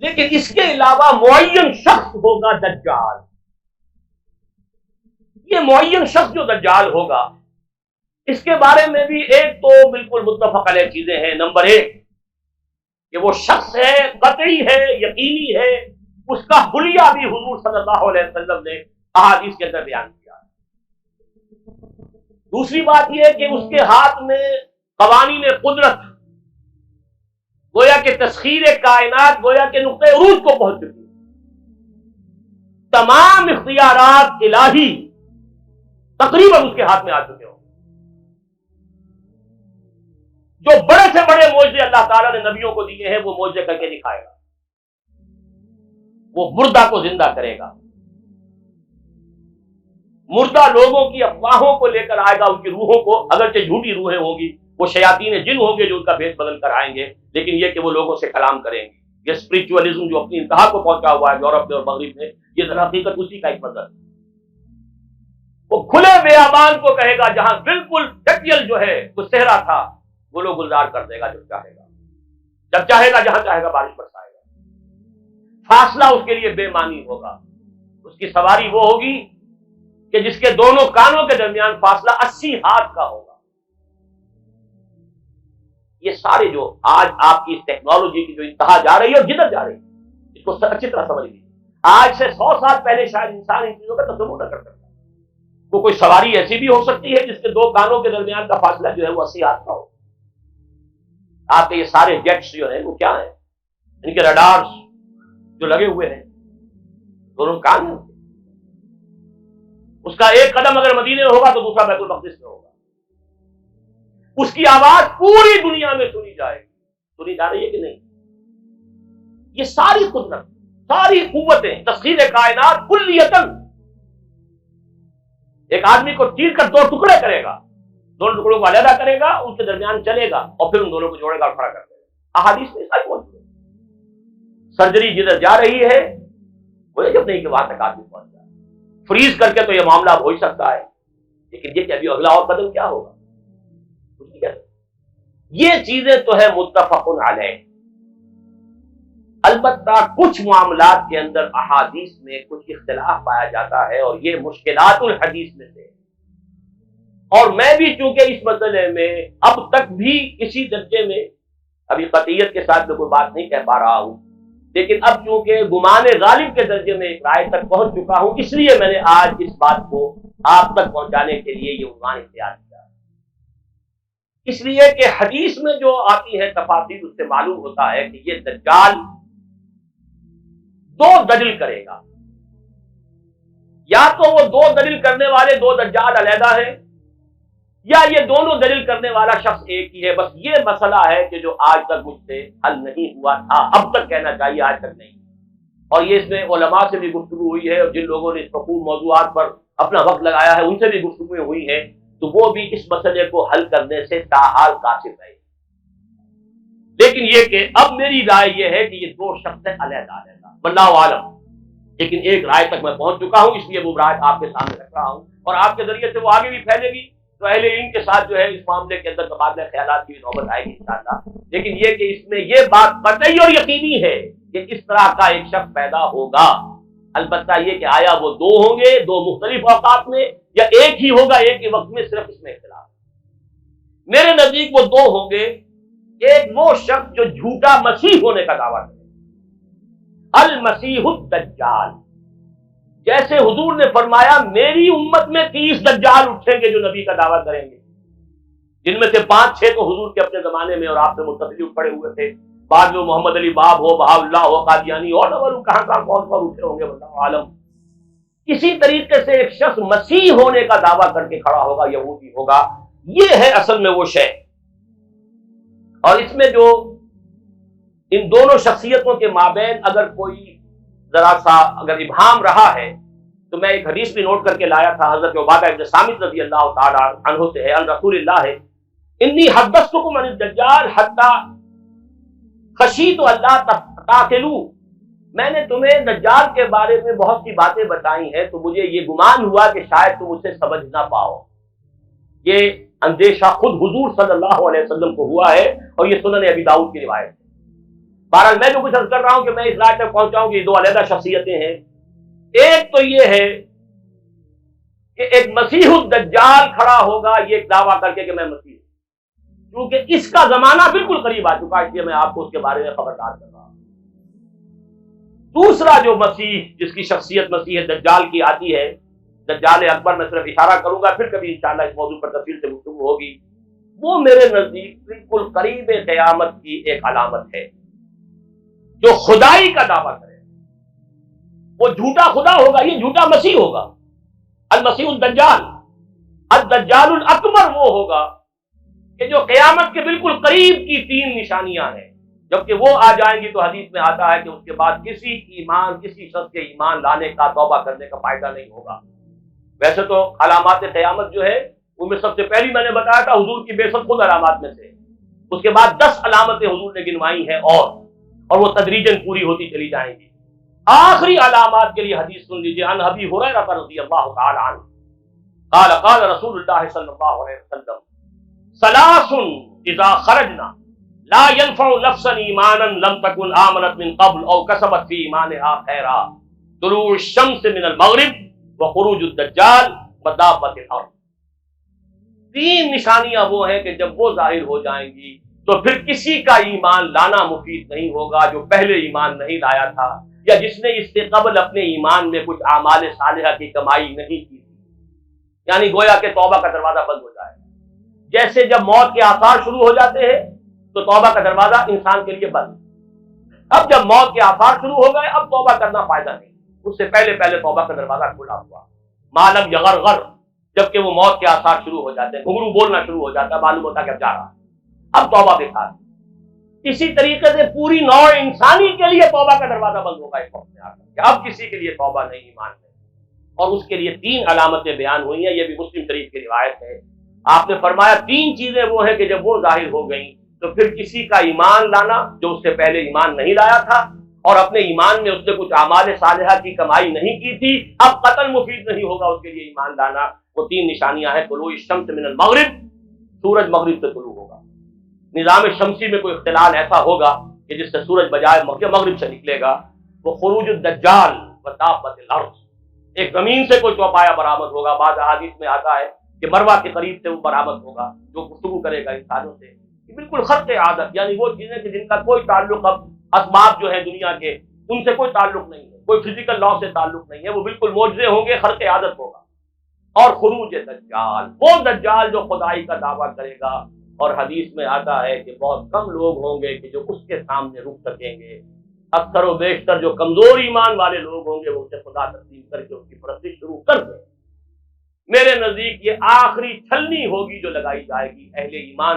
لیکن اس کے علاوہ معین شخص ہوگا دجال. یہ معین شخص جو دجال ہوگا اس کے بارے میں بھی ایک تو بالکل متفق علیہ چیزیں ہیں. نمبر 1 کہ وہ شخص ہے، قطعی ہے، یقینی ہے، اس کا حلیہ بھی حضور صلی اللہ علیہ وسلم نے احادیث کے اندر بیان کیا. دوسری بات یہ ہے کہ اس کے ہاتھ میں قوانین قدرت، گویا کہ تسخیر کائنات، گویا کہ نقطۂ عروج کو پہنچ چکی. تمام اختیارات الہی تقریباً اس کے ہاتھ میں آ چکے ہوں. جو بڑے سے بڑے معجزے اللہ تعالیٰ نے نبیوں کو دیے ہیں وہ معجزے کر کے دکھائے گا. وہ مردہ کو زندہ کرے گا، مردہ لوگوں کی افواہوں کو لے کر آئے گا، ان کی روحوں کو، اگرچہ جھوٹی روحیں ہوں گی، وہ شیاطین جن ہوں گے جو ان کا بھیس بدل کر آئیں گے، لیکن یہ کہ وہ لوگوں سے کلام کریں گے. یہ اسپرچولیزم جو اپنی انتہا کو پہنچا ہوا ہے یورپ میں اور مغرب میں، یہ در حقیقت اسی کا ایک مظہر ہے. وہ کھلے بیابان کو کہے گا جہاں بالکل ٹکیل جو ہے وہ صحرا تھا، وہ لوگ گلزار کر دے گا جب چاہے گا، جب چاہے گا، جہاں چاہے گا بارش برسائے گا. فاصلہ اس کے لیے بے معنی ہوگا. اس کی سواری وہ ہوگی کہ جس کے دونوں کانوں کے درمیان فاصلہ 80 ہاتھ کا ہوگا. یہ سارے جو آج آپ کی اس ٹیکنالوجی کی جو انتہا جا رہی ہے اور جدھر جا رہی ہے، اس کو اچھی طرح سمجھ لیجیے. آج سے 100 سال پہلے شاید انسان ان چیزوں کا تصور نہ کر سکتا. وہ کوئی سواری ایسی بھی ہو سکتی ہے جس کے 2 کانوں کے درمیان کا فاصلہ جو ہے وہ 80 ہاتھ کا ہو. آپ کے یہ سارے جیٹس جو ہیں وہ کیا ہیں؟ ان کے رڈارز جو لگے ہوئے ہیں، دونوں کان ہیں. اس کا ایک قدم اگر مدینے میں ہوگا تو دوسرا بیت المقدس میں ہوگا. اس کی آواز پوری دنیا میں سنی جائے گی. سنی جا رہی ہے کہ نہیں؟ یہ ساری قدرت، ساری قوتیں، تسخیر کائنات کلیتاً ایک آدمی کو چیر کر 2 ٹکڑے کرے گا، 2 ٹکڑوں کو علیحدہ کرے گا، ان کے درمیان چلے گا اور پھر ان دونوں کو جوڑے گا اور کھڑا کر دے گا. احادیث میں ساری موجود ہے. سرجری جدھر جا رہی ہے وہ جب نہیں کہ وہاں تک آدمی پہنچ جائے. فریز کر کے تو یہ معاملہ ہو ہی سکتا ہے، لیکن یہ کہ ابھی اگلا اور قدم کیا ہوگا کچھ نہیں کہہ سکتے. یہ چیزیں تو ہے متفق علیہ. البتہ کچھ معاملات کے اندر احادیث میں کچھ اختلاف پایا جاتا ہے اور یہ مشکلات الحدیث میں سے. اور میں بھی چونکہ اس مسئلے میں اب تک بھی کسی درجے میں ابھی قطعیت کے ساتھ میں کوئی بات نہیں کہہ پا رہا ہوں، لیکن اب چونکہ گمان غالب کے درجے میں ایک رائے تک پہنچ چکا ہوں، اس لیے میں نے آج اس بات کو آپ تک پہنچانے کے لیے یہ عنوان اختیار کیا. اس لیے کہ حدیث میں جو آتی ہے تفاصیل اس سے معلوم ہوتا ہے کہ یہ دجال 2 دلیل کرے گا. یا تو وہ 2 دلیل کرنے والے 2 دجال علیحدہ ہیں، یا یہ دونوں دلیل کرنے والا شخص ایک ہی ہے. بس یہ مسئلہ ہے کہ جو آج تک مجھ سے حل نہیں ہوا تھا، اب تک کہنا چاہیے آج تک نہیں. اور یہ اس میں علماء سے بھی گفتگو ہوئی ہے، اور جن لوگوں نے اس مفہوم موضوعات پر اپنا وقت لگایا ہے ان سے بھی گفتگویں ہوئی ہیں، تو وہ بھی اس مسئلے کو حل کرنے سے تاحال قاصر رہے. لیکن یہ کہ اب میری رائے یہ ہے کہ یہ 2 شخص علیحدہ علیحدہ، واللہ عالم. لیکن ایک رائے تک میں پہنچ چکا ہوں، اس لیے وہ رائے آپ کے سامنے رکھ رہا ہوں، اور آپ کے ذریعے سے وہ آگے بھی پھیلے گی تو اہل علم کے ساتھ جو ہے اس معاملے کے اندر تبادلہ خیالات کی نوبت آئے گی انشاءاللہ. لیکن یہ کہ اس میں یہ بات قطعی اور یقینی ہے کہ اس طرح کا ایک شخص پیدا ہوگا. البتہ یہ کہ آیا وہ 2 ہوں گے 2 مختلف اوقات میں، یا ایک ہی ہوگا ایک ہی وقت میں، صرف اس میں اختلاف. میرے نزدیک وہ 2 ہوں گے. ایک وہ شخص جو جھوٹا مسیح ہونے کا دعویٰ کرے، المسیح الدجال. جیسے حضور نے فرمایا میری امت میں 30 دجال اٹھیں گے جو نبی کا دعویٰ کریں گے، جن میں سے 5-6 تو حضور کے اپنے زمانے میں اور آپ سے متصل کھڑے ہوئے تھے. بعد میں محمد علی باب ہو، بہاء اللہ ہو، قادیانی اور کہاں کون اٹھے ہوں گے واللہ عالم. کسی طریقے سے ایک شخص مسیح ہونے کا دعویٰ کر کے کھڑا ہوگا، یہودی ہوگا. یہ ہے اصل میں وہ شے. اور اس میں جو ان دونوں شخصیتوں کے مابین اگر کوئی ذرا سا اگر ابہام رہا ہے تو میں ایک حدیث بھی نوٹ کر کے لایا تھا، حضرت عبادہ بن صامت رضی اللہ تعالی عنہ سے ہے، ان رسول اللہ ہے، انی حدثتکم عن الدجال حتی خشیت اللہ تقتلوا. میں نے تمہیں دجال کے بارے میں بہت سی باتیں بتائی ہیں تو مجھے یہ گمان ہوا کہ شاید تم اسے سمجھ نہ پاؤ. یہ اندیشہ خود حضور صلی اللہ علیہ وسلم کو ہوا ہے، اور یہ سنن ابی داؤد کی روایت ہے. بہرحال میں جو کچھ عرض کر رہا ہوں کہ میں اس رائے تک پہنچا ہوں کہ یہ دو علیحدہ شخصیتیں ہیں. ایک تو یہ ہے کہ ایک مسیح الدجال کھڑا ہوگا یہ ایک دعویٰ کر کے کہ میں مسیح ہوں، کیونکہ اس کا زمانہ بالکل قریب آ چکا ہے، اس لیے میں آپ کو اس کے بارے میں خبردار کر رہا ہوں. دوسرا جو مسیح جس کی شخصیت مسیح دجال کی آتی ہے، دجال اکبر، میں صرف اشارہ کروں گا، پھر کبھی انشاءاللہ اس موضوع پر تفصیل سے گفتگو ہوگی. وہ میرے نزدیک بالکل قریب قیامت کی ایک علامت ہے. جو خدائی کا دعویٰ کرے وہ جھوٹا خدا ہوگا، یہ جھوٹا مسیح ہوگا. المسیح الدجال، الدجال الاکبر وہ ہوگا کہ جو قیامت کے بالکل قریب کی 3 نشانیاں ہیں، جبکہ وہ آ جائیں گی تو حدیث میں آتا ہے کہ اس کے بعد کسی شخص کے ایمان لانے کا، توبہ کرنے کا فائدہ نہیں ہوگا. ویسے تو علامات قیامت جو ہے ان میں سب سے پہلی میں نے بتایا تھا حضور کی بے شک خود علامات میں سے. اس کے بعد 10 علامتیں حضور نے گنوائی ہیں اور وہ تدریجاً پوری ہوتی چلی جائیں گی. آخری علامات کے لیے حدیث سن لیجیے. عن ابی ہریرہ رضی اللہ تعالی عنہ قال قال رسول اللہ صلی اللہ علیہ وسلم ثلاث اذا خرجنا لا ينفع نفسا ایمانا لم تكن آمنت من قبل او کسبت فی ایمانها خیرا طلوع الشمس من المغرب وخروج الدجال ودابۃ الارض. 3 نشانیاں وہ ہیں کہ جب وہ ظاہر ہو جائیں گی تو پھر کسی کا ایمان لانا مفید نہیں ہوگا جو پہلے ایمان نہیں لایا تھا یا جس نے اس سے قبل اپنے ایمان میں کچھ اعمال صالحہ کی کمائی نہیں کی تھی. یعنی گویا کہ توبہ کا دروازہ بند ہو جائے. جیسے جب موت کے آثار شروع ہو جاتے ہیں تو توبہ کا دروازہ انسان کے لیے بند. اب جب موت کے آثار شروع ہو گئے اب توبہ کرنا فائدہ نہیں، اس سے پہلے توبہ کا دروازہ کھلا ہوا. معلوم یغرغر، جبکہ وہ موت کے آثار شروع ہو جاتے ہیں، گھنگرو بولنا شروع ہو جاتا ہے، معلوم ہوتا ہے کہ اب جا رہا ہے، اب توبہ بیکار. اسی طریقے سے پوری نوع انسانی کے لیے توبہ کا دروازہ بند ہوگا اس وقت میں آ کر کہ اب کسی کے لیے توبہ نہیں، ایمان نہیں. اور اس کے لیے 3 علامتیں بیان ہوئی ہیں، یہ بھی مسلم شریف کی روایت ہے. آپ نے فرمایا 3 چیزیں وہ ہیں کہ جب وہ ظاہر ہو گئیں تو پھر کسی کا ایمان لانا جو اس سے پہلے ایمان نہیں لایا تھا اور اپنے ایمان میں اس نے کچھ اعمال صالحہ کی کمائی نہیں کی تھی، اب قتل مفید نہیں ہوگا اس کے لیے ایمان لانا. وہ 3 نشانیاں ہیں. طلوع الشمس من المغرب، سورج مغرب سے طلوع ہوگا. نظام شمسی میں کوئی اختلال ایسا ہوگا کہ جس سے سورج بجائے مغرب سے نکلے گا. وہ خروج الدجال ودابۃ الارض، ایک زمین سے کوئی چوپایا برآمد ہوگا. بعض احادیث میں آتا ہے کہ مروہ کے قریب سے وہ برآمد ہوگا جو گفتگو کرے گا انسانوں سے. یہ بالکل خرق عادت، یعنی وہ چیزیں کہ جن کا کوئی تعلق اب اسباب جو ہے دنیا کے ان سے کوئی تعلق نہیں ہے، کوئی فزیکل لا سے تعلق نہیں ہے، وہ بالکل معجزے ہوں گے، خرق عادت ہوگا. اور خروج دجال، وہ دجال جو خدائی کا دعویٰ کرے گا. اور حدیث میں آتا ہے کہ بہت کم لوگ ہوں گے کہ جو اس کے سامنے رک سکیں گے. اکثر و بیشتر جو کمزور ایمان والے لوگ ہوں گے وہ اسے خدا تسلیم کر کے اس کی پرستش شروع کر دیں. میرے نزدیک یہ آخری چھلنی ہوگی جو لگائی جائے گی اہل ایمان